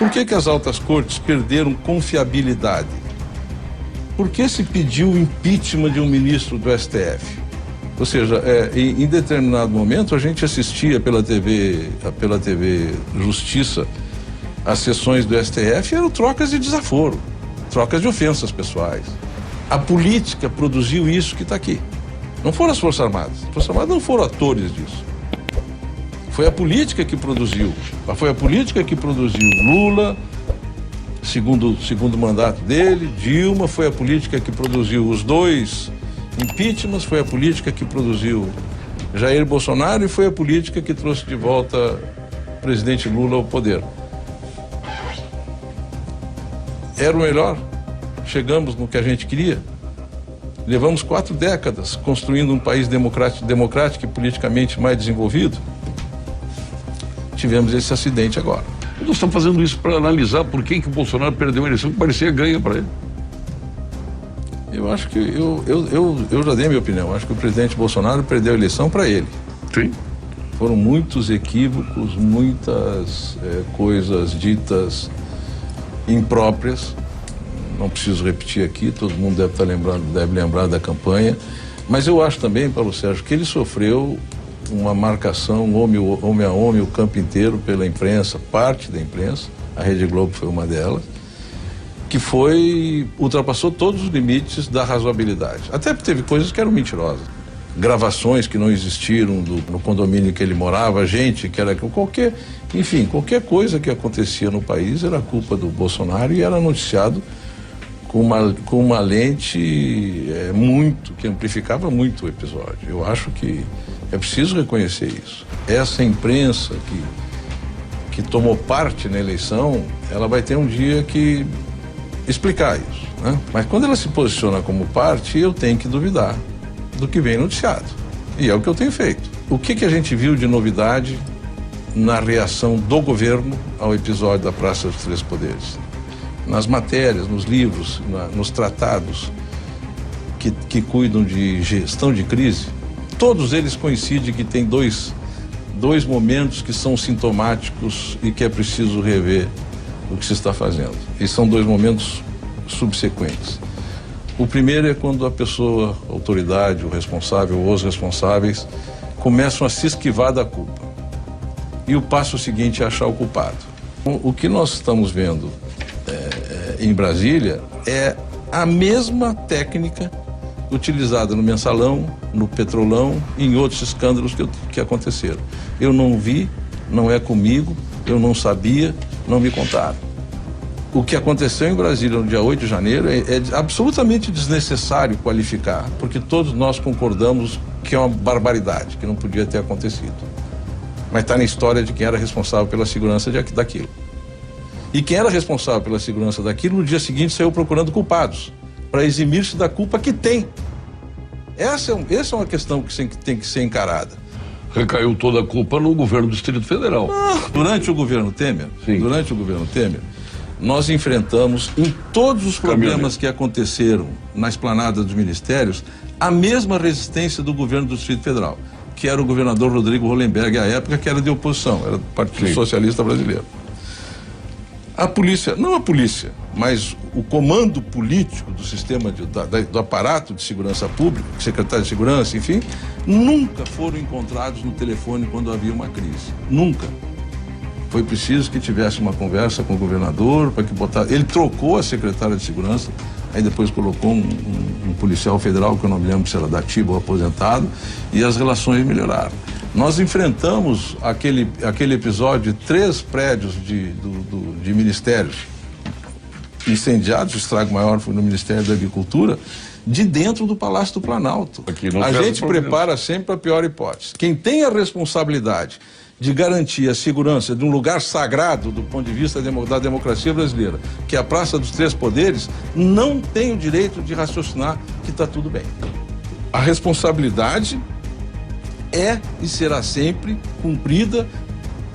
Por que as altas cortes perderam confiabilidade? Por que se pediu o impeachment de um ministro do STF? Ou seja, em determinado momento a gente assistia pela TV Justiça as sessões do STF, eram trocas de desaforo, trocas de ofensas pessoais. A política produziu isso que está aqui. Não foram as Forças Armadas. As Forças Armadas não foram atores disso. Foi a política que produziu. Foi a política que produziu Lula, segundo mandato dele, Dilma, foi a política que produziu os dois impeachments, foi a política que produziu Jair Bolsonaro e foi a política que trouxe de volta o presidente Lula ao poder. Era o melhor? Chegamos no que a gente queria? Levamos 4 décadas construindo um país democrático e politicamente mais desenvolvido. Tivemos esse acidente agora. Nós estamos fazendo isso para analisar por que o Bolsonaro perdeu a eleição que parecia ganha para ele. Eu acho que eu já dei a minha opinião. Eu acho que o presidente Bolsonaro perdeu a eleição para ele. Sim. Foram muitos equívocos, muitas coisas ditas impróprias. Não preciso repetir aqui, todo mundo deve lembrar da campanha. Mas eu acho também, Paulo Sérgio, que ele sofreu uma marcação homem a homem o campo inteiro pela imprensa, parte da imprensa, a Rede Globo foi uma delas, que ultrapassou todos os limites da razoabilidade. Até porque teve coisas que eram mentirosas. Gravações que não existiram no condomínio que ele morava, gente que era qualquer coisa que acontecia no país era culpa do Bolsonaro e era noticiado com uma lente que amplificava muito o episódio. Eu acho que é preciso reconhecer isso. Essa imprensa que tomou parte na eleição, ela vai ter um dia que explicar isso, né? Mas quando ela se posiciona como parte, eu tenho que duvidar do que vem noticiado. E é o que eu tenho feito. O que a gente viu de novidade na reação do governo ao episódio da Praça dos Três Poderes? Nas matérias, nos livros, nos tratados que cuidam de gestão de crise, todos eles coincidem que tem dois momentos que são sintomáticos e que é preciso rever o que se está fazendo. E são 2 momentos subsequentes. O primeiro é quando a pessoa, a autoridade, o responsável ou os responsáveis começam a se esquivar da culpa. E o passo seguinte é achar o culpado. O que nós estamos vendo em Brasília é a mesma técnica utilizada no Mensalão, no Petrolão e em outros escândalos que aconteceram. Eu não vi, não é comigo, eu não sabia, não me contaram. O que aconteceu em Brasília no dia 8 de janeiro é absolutamente desnecessário qualificar, porque todos nós concordamos que é uma barbaridade, que não podia ter acontecido. Mas está na história de quem era responsável pela segurança daquilo. E quem era responsável pela segurança daquilo, no dia seguinte saiu procurando culpados, para eximir-se da culpa que tem. Essa é uma questão que tem que ser encarada. Recaiu toda a culpa no governo do Distrito Federal. Durante o governo Temer, nós enfrentamos em todos os problemas que aconteceram na esplanada dos ministérios a mesma resistência do governo do Distrito Federal, que era o governador Rodrigo Hollenberg, à época, que era de oposição, era do Partido Socialista Brasileiro. A polícia, não a polícia, mas o comando político do sistema, do aparato de segurança pública, secretário de segurança, enfim, nunca foram encontrados no telefone quando havia uma crise. Nunca. Foi preciso que tivesse uma conversa com o governador, para que botasse... Ele trocou a secretária de segurança, aí depois colocou um policial federal, que eu não me lembro se era da Atiba ou aposentado, e as relações melhoraram. Nós enfrentamos aquele episódio de 3 prédios de ministérios incendiados, o estrago maior foi no Ministério da Agricultura, de dentro do Palácio do Planalto. A gente prepara sempre a pior hipótese. Quem tem a responsabilidade de garantir a segurança de um lugar sagrado do ponto de vista da democracia brasileira, que é a Praça dos Três Poderes, não tem o direito de raciocinar que está tudo bem. A responsabilidade é e será sempre cumprida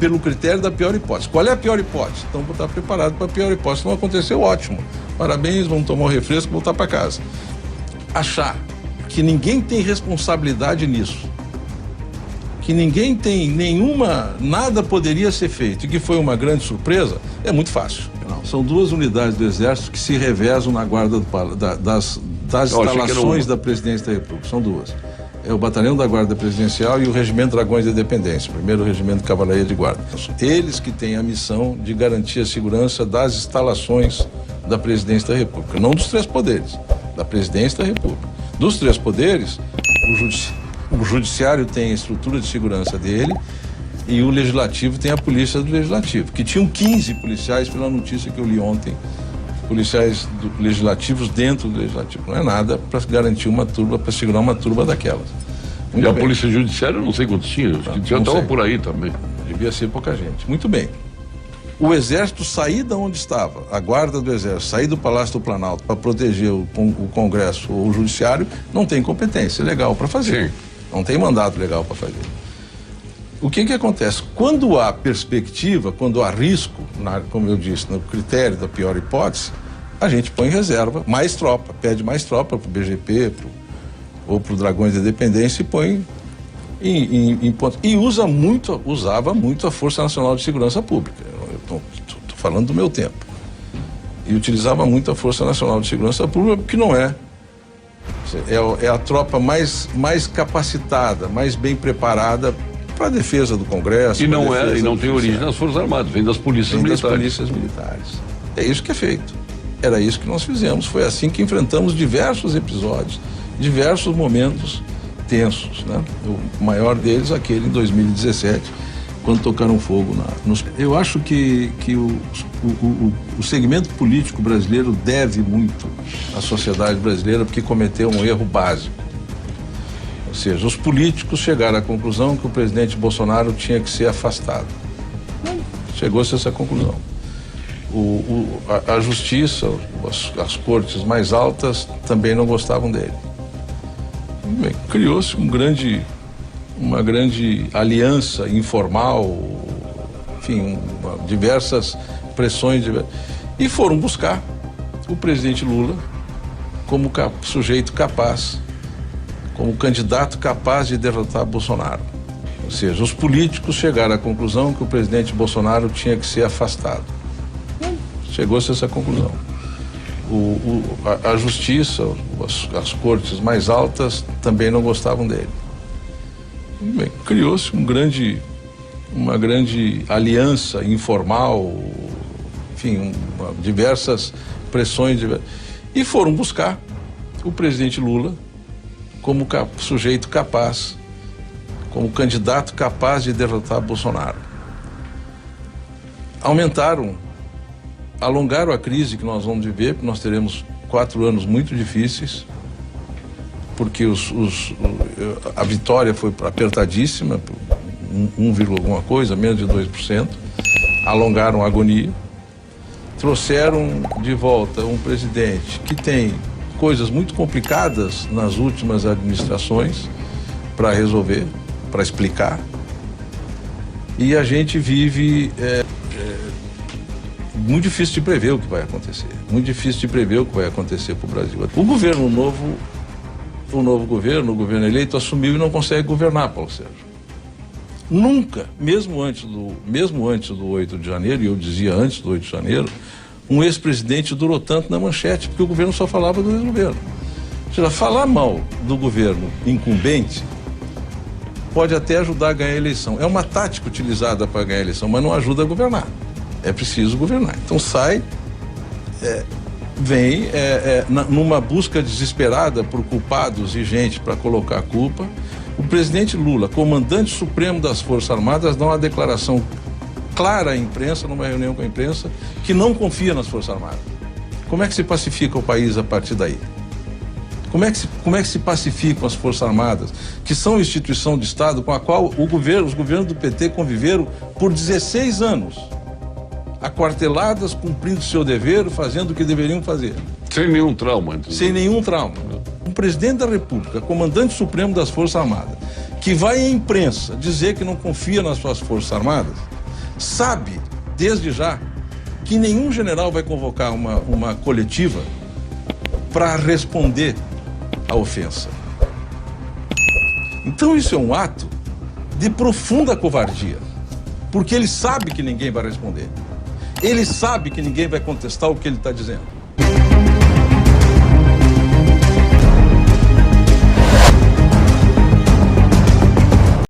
pelo critério da pior hipótese. Qual é a pior hipótese? Então, vou estar preparado para a pior hipótese. Não aconteceu, ótimo. Parabéns, vamos tomar um refresco e voltar para casa. Achar que ninguém tem responsabilidade nisso, que ninguém tem nada poderia ser feito e que foi uma grande surpresa, é muito fácil. Não, são duas unidades do Exército que se revezam na guarda das instalações da Presidência da República. São duas. É o Batalhão da Guarda Presidencial e o Regimento Dragões da Independência, primeiro Regimento de Cavalaria de Guarda. Eles que têm a missão de garantir a segurança das instalações da Presidência da República, não dos três poderes, da Presidência da República. Dos três poderes, o Judiciário tem a estrutura de segurança dele e o Legislativo tem a Polícia do Legislativo, que tinham 15 policiais, pela notícia que eu li ontem, policiais legislativos dentro do Legislativo. Não é nada para garantir uma turba, para segurar uma turba daquelas. Muito e a bem. Polícia Judiciária, eu não sei quantos tinha, acho que já estava por aí também. Devia ser pouca gente. Muito bem. O Exército sair de onde estava, a guarda do Exército, sair do Palácio do Planalto para proteger o Congresso ou o Judiciário, não tem competência legal para fazer. Sim. Não tem mandato legal para fazer. O que acontece? Quando há perspectiva, quando há risco, como eu disse, no critério da pior hipótese, a gente põe em reserva mais tropa, pede mais tropa para o BGP ou para o Dragões da Independência e põe em ponto. E usava muito a Força Nacional de Segurança Pública. Eu estou falando do meu tempo. E utilizava muito a Força Nacional de Segurança Pública, porque não é a tropa mais capacitada, mais bem preparada para a defesa do Congresso. E não tem origem nas Forças Armadas, vem das polícias militares. Das polícias militares. É isso que é feito. Era isso que nós fizemos. Foi assim que enfrentamos diversos episódios, diversos momentos tensos, né? O maior deles, aquele em 2017, quando tocaram fogo nos... Eu acho que o segmento político brasileiro deve muito à sociedade brasileira porque cometeu um erro básico. Ou seja, os políticos chegaram à conclusão que o presidente Bolsonaro tinha que ser afastado. Chegou-se a essa conclusão. A justiça, as cortes mais altas também não gostavam dele. Bem, criou-se uma grande aliança informal, enfim, diversas pressões, e foram buscar o presidente Lula como sujeito capaz, como candidato capaz de derrotar Bolsonaro. Ou seja, os políticos chegaram à conclusão que o presidente Bolsonaro tinha que ser afastado. Chegou-se a essa conclusão. A justiça, as cortes mais altas também não gostavam dele. Bem, criou-se uma grande aliança informal, enfim, diversas pressões, e foram buscar o presidente Lula como sujeito capaz, como candidato capaz de derrotar Bolsonaro. Alongaram a crise que nós vamos viver, porque nós teremos 4 anos muito difíceis, porque a vitória foi apertadíssima, 1, alguma coisa, menos de 2%, alongaram a agonia, trouxeram de volta um presidente que tem coisas muito complicadas nas últimas administrações para resolver, para explicar, e a gente vive... muito difícil de prever o que vai acontecer. Muito difícil de prever o que vai acontecer para o Brasil. O governo novo, o governo eleito, assumiu e não consegue governar, Paulo Sérgio. Nunca, mesmo antes do 8 de janeiro, e eu dizia antes do 8 de janeiro, um ex-presidente durou tanto na manchete, porque o governo só falava do ex-governo. Ou seja, falar mal do governo incumbente pode até ajudar a ganhar a eleição. É uma tática utilizada para ganhar a eleição, mas não ajuda a governar. É preciso governar. Então vem numa busca desesperada por culpados e gente para colocar a culpa. O presidente Lula, comandante supremo das Forças Armadas, dá uma declaração clara à imprensa, numa reunião com a imprensa, que não confia nas Forças Armadas. Como é que se pacifica o país a partir daí? Como é que se pacificam as Forças Armadas, que são instituição de Estado com a qual os governos do PT conviveram por 16 anos? Aquarteladas, cumprindo seu dever, fazendo o que deveriam fazer. Sem nenhum trauma. Sem nenhum trauma. Um presidente da República, comandante supremo das Forças Armadas, que vai à imprensa dizer que não confia nas suas Forças Armadas, sabe, desde já, que nenhum general vai convocar uma coletiva para responder à ofensa. Então isso é um ato de profunda covardia, porque ele sabe que ninguém vai responder. Ele sabe que ninguém vai contestar o que ele está dizendo.